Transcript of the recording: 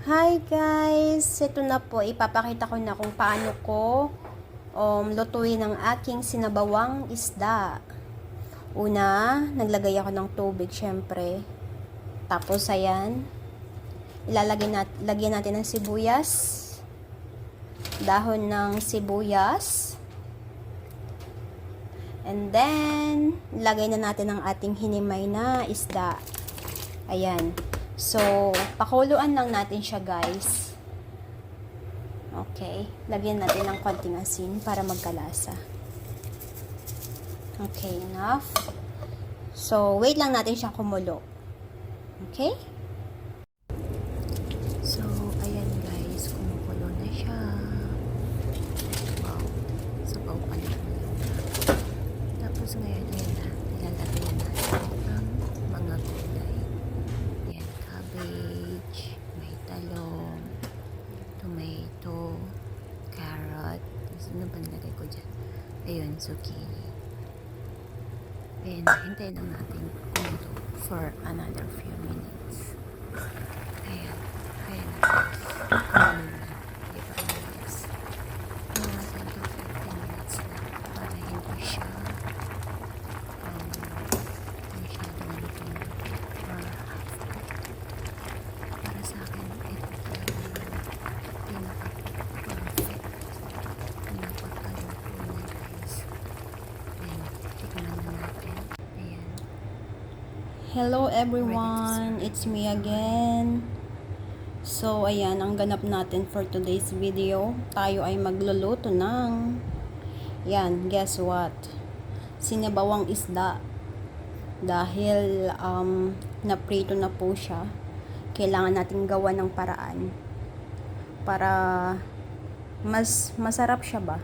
Hi guys! Ito na po, ipapakita ko na kung paano ko lutuin ang aking sinabawang isda. Una, naglagay ako ng tubig syempre. Tapos ayan, lagyan natin ng sibuyas, dahon ng sibuyas. And then, lagay na natin ang ating hinimay na isda. Ayan. So, pakuluan lang natin siya, guys. Okay. Lagyan natin ng konting asin para magkalasa. Okay, enough. So, wait lang natin siya kumulo. Okay? So, ayan guys. Kumukulo na siya. Wow. Sabaw pa na. Tapos ngayon, ayan na. Ilalagay na natin ang mga gulay. Ayan, cabbage, may talong, tomato, carrot. Ano ba nilagay ko dyan? Ayun, zucchini. Then, hintayin lang natin kumulo for another few minutes. Ayan. Ayan na guys. Kumulo na. Hindi pa umalis. Mga 10 to 15 minutes na para hindi siya masyadong lutong or para sa akin ito pinaka-perfect na pagkaluto niya guys. Ayan, tignan na natin. Ayan. Hello everyone, it's me again. So ayan, ang ganap natin for today's video. Tayo ay magluluto ng yan, guess what? Sinabawang isda. Dahil naprito na po siya, kailangan natin gawa ng paraan para mas masarap siya ba?